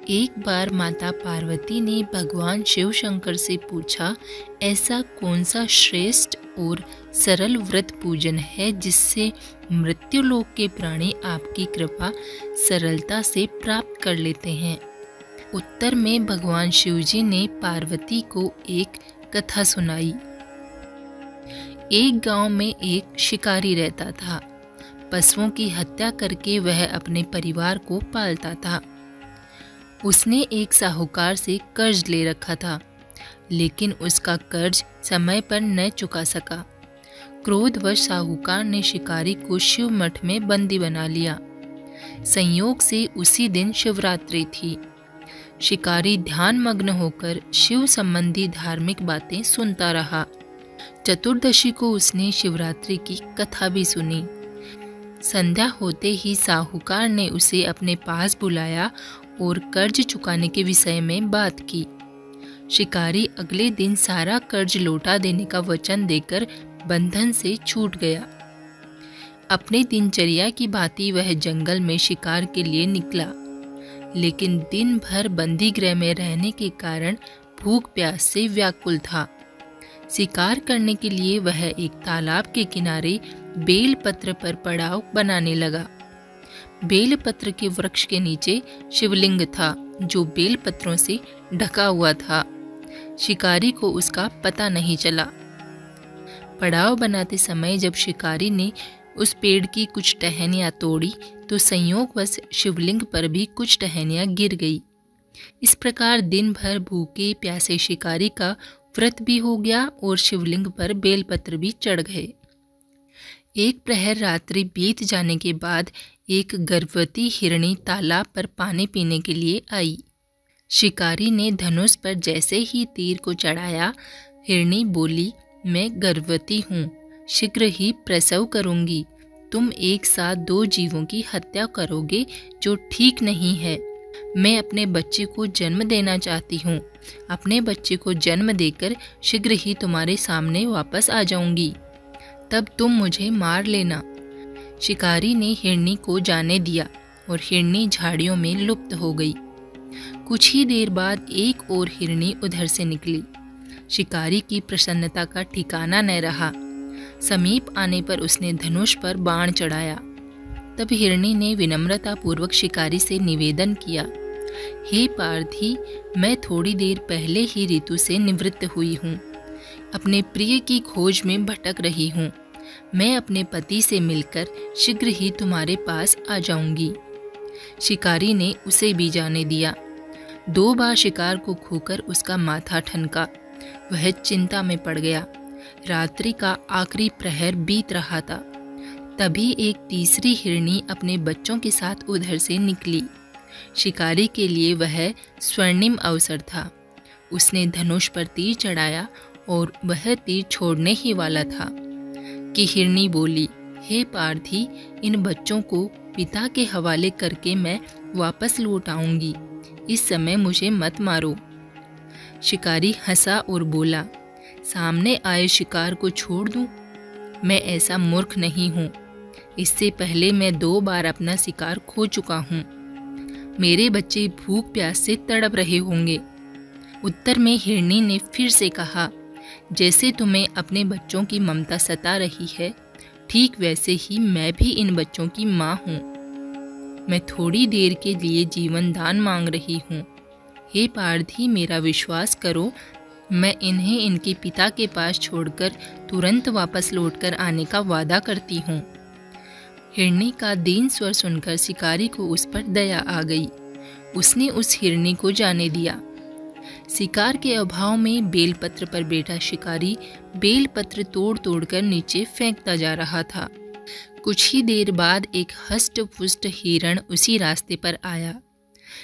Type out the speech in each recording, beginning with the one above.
एक बार माता पार्वती ने भगवान शिव शंकर से पूछा, ऐसा कौन सा श्रेष्ठ और सरल व्रत पूजन है जिससे मृत्युलोक के प्राणी आपकी कृपा सरलता से प्राप्त कर लेते हैं। उत्तर में भगवान शिवजी ने पार्वती को एक कथा सुनाई। एक गांव में एक शिकारी रहता था। पशुओं की हत्या करके वह अपने परिवार को पालता था। उसने एक साहूकार से कर्ज ले रखा था, लेकिन उसका कर्ज समय पर न चुका सका। क्रोधवश साहूकार ने शिकारी को शिव मठ में बंदी बना लिया। संयोग से उसी दिन शिवरात्रि थी। शिकारी ध्यानमग्न होकर शिव संबंधी धार्मिक बातें सुनता रहा। चतुर्दशी को उसने शिवरात्रि की कथा भी सुनी। संध्या होते ही साहूकार ने उसे अपने पास बुलाया और कर्ज चुकाने के विषय में बात की। शिकारी अगले दिन सारा कर्ज लौटा देने का वचन देकर बंधन से छूट गया। अपने दिनचर्या की भांति वह जंगल में शिकार के लिए निकला, लेकिन दिन भर बंदी गृह में रहने के कारण भूख प्यास से व्याकुल था। शिकार करने के लिए वह एक तालाब के किनारे बेल पत्र पर पड़ाव बनाने लगा। बेल पत्र के वृक्ष के नीचे शिवलिंग था, जो बेल पत्रों से ढका हुआ था। शिकारी को उसका पता नहीं चला। पड़ाव बनाते समय जब शिकारी ने उस पेड़ की कुछ टहनियां तोड़ी तो संयोगवश शिवलिंग पर भी कुछ टहनियां गिर गई। इस प्रकार दिन भर भूखे प्यासे शिकारी का व्रत भी हो गया और शिवलिंग पर बेलपत्र भी चढ़ गए। एक प्रहर रात्रि बीत जाने के बाद एक गर्भवती हिरणी तालाब पर पानी पीने के लिए आई। शिकारी ने धनुष पर जैसे ही तीर को चढ़ाया, हिरणी बोली, मैं गर्भवती हूँ, शीघ्र ही प्रसव करूंगी। तुम एक साथ दो जीवों की हत्या करोगे, जो ठीक नहीं है। मैं अपने बच्चे को जन्म देना चाहती हूँ। अपने बच्चे को जन्म देकर शीघ्र ही तुम्हारे सामने वापस आ जाऊंगी, तब तुम मुझे मार लेना। शिकारी ने हिरनी को जाने दिया और हिरनी झाड़ियों में लुप्त हो गई। कुछ ही देर बाद एक और हिरनी उधर से निकली। शिकारी की प्रसन्नता का ठिकाना न रहा। समीप आने पर उसने धनुष पर बाण चढ़ाया। तब हिरनी ने विनम्रता पूर्वक शिकारी से निवेदन किया, हे पार्थी, मैं थोड़ी देर पहले ही ऋतु से निवृत्त हुई हूँ। अपने प्रिय की खोज में भटक रही हूँ। मैं अपने पति से मिलकर शीघ्र ही तुम्हारे पास आ जाऊंगी। शिकारी ने उसे भी जाने दिया। 2 बार शिकार को खोकर उसका माथा ठनका। वह चिंता में पड़ गया। रात्रि का आखिरी प्रहर बीत रहा था। तभी एक तीसरी हिरनी अपने बच्चों के साथ उधर से निकली। शिकारी के लिए वह स्वर्णिम अवसर था। उसने धनुष पर तीर चढ़ाया और वह तीर छोड़ने ही वाला था कि हिरनी बोली, हे पार्थी, इन बच्चों को पिता के हवाले करके मैं वापस लौट आऊंगी। इस समय मुझे मत मारो। शिकारी हंसा और बोला, सामने आए शिकार को छोड़ दूं? मैं ऐसा मूर्ख नहीं हूँ। इससे पहले मैं 2 बार अपना शिकार खो चुका हूँ। मेरे बच्चे भूख प्यास से तड़प रहे होंगे। उत्तर में हिरनी ने फिर से कहा, जैसे तुम्हें अपने बच्चों की ममता सता रही है, ठीक वैसे ही मैं भी इन बच्चों की माँ हूँ। मैं थोड़ी देर के लिए जीवन दान मांग रही हूँ। हे पार्थी, मेरा विश्वास करो, मैं इन्हें इनके पिता के पास छोड़कर तुरंत वापस लौटकर आने का वादा करती हूँ। हिरनी का दीन स्वर सुनकर शिकारी को उस पर दया आ गई। उसने उस हिरनी को जाने दिया। शिकार के अभाव में बेलपत्र पर बैठा शिकारी बेलपत्र तोड़ तोड़कर नीचे फेंकता जा रहा था। कुछ ही देर बाद एक हष्ट पुष्ट हिरण उसी रास्ते पर आया।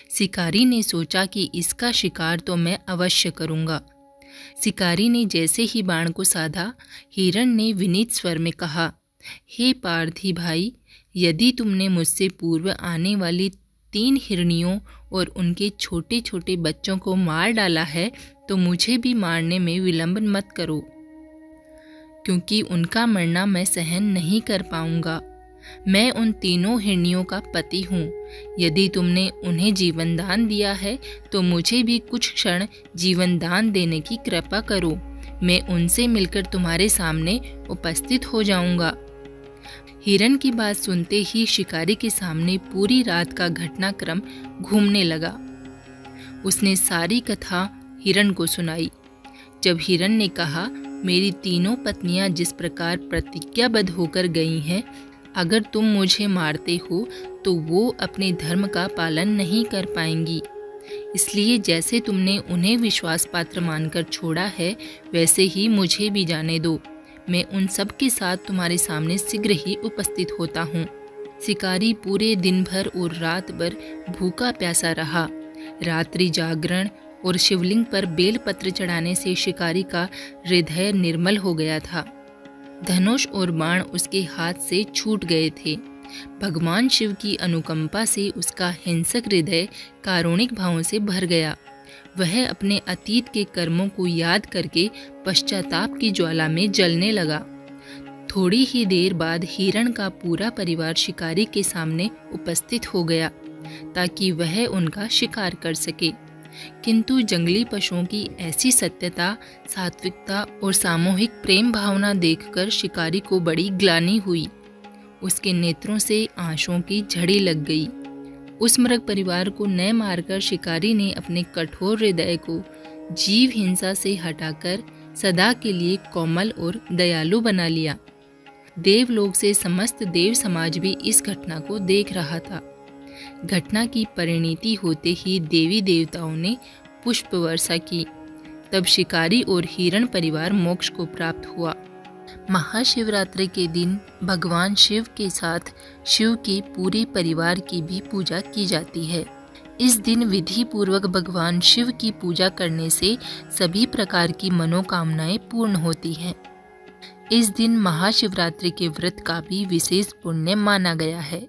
शिकारी ने सोचा कि इसका शिकार तो मैं अवश्य करूंगा। शिकारी ने जैसे ही बाण को साधा, हिरण ने विनीत स्वर में कहा, हे पार्थी भाई, यदि तुमने मुझसे पूर्व आने वाली 3 हिरनियों और उनके छोटे छोटे बच्चों को मार डाला है, तो मुझे भी मारने में विलंब मत करो, क्योंकि उनका मरना मैं सहन नहीं कर पाऊंगा। मैं उन तीनों हिरनियों का पति हूँ। यदि तुमने उन्हें जीवन दान दिया है तो मुझे भी कुछ क्षण जीवन दान देने की कृपा करो। मैं उनसे मिलकर तुम्हारे सामने उपस्थित हो जाऊंगा। हिरण की बात सुनते ही शिकारी के सामने पूरी रात का घटनाक्रम घूमने लगा। उसने सारी कथा हिरण को सुनाई। जब हिरण ने कहा, मेरी तीनों पत्नियां जिस प्रकार प्रतिज्ञाबद्ध होकर गई हैं, अगर तुम मुझे मारते हो तो वो अपने धर्म का पालन नहीं कर पाएंगी। इसलिए जैसे तुमने उन्हें विश्वास पात्र मानकर छोड़ा है, वैसे ही मुझे भी जाने दो। मैं उन सब के साथ तुम्हारे सामने शीघ्र ही उपस्थित होता हूँ। शिकारी पूरे दिन भर और रात भर भूखा प्यासा रहा। रात्रि जागरण और शिवलिंग पर बेलपत्र चढ़ाने से शिकारी का हृदय निर्मल हो गया था। धनुष और बाण उसके हाथ से छूट गए थे। भगवान शिव की अनुकंपा से उसका हिंसक हृदय कारुणिक भावों से भर गया। वह अपने अतीत के कर्मों को याद करके पश्चाताप की ज्वाला में जलने लगा। थोड़ी ही देर बाद हिरण का पूरा परिवार शिकारी के सामने उपस्थित हो गया ताकि वह उनका शिकार कर सके। किंतु जंगली पशुओं की ऐसी सत्यता, सात्विकता और सामूहिक प्रेम भावना देखकर शिकारी को बड़ी ग्लानि हुई। उसके नेत्रों से आंसुओं की झड़ी लग गई। उस मृग परिवार को न मारकर शिकारी ने अपने कठोर हृदय को जीव हिंसा से हटाकर सदा के लिए कोमल और दयालु बना लिया। देवलोक से समस्त देव समाज भी इस घटना को देख रहा था। घटना की परिणति होते ही देवी देवताओं ने पुष्प वर्षा की। तब शिकारी और हिरण परिवार मोक्ष को प्राप्त हुआ। महाशिवरात्रि के दिन भगवान शिव के साथ शिव के पूरे परिवार की भी पूजा की जाती है। इस दिन विधि पूर्वक भगवान शिव की पूजा करने से सभी प्रकार की मनोकामनाएं पूर्ण होती हैं। इस दिन महाशिवरात्रि के व्रत का भी विशेष पुण्य माना गया है।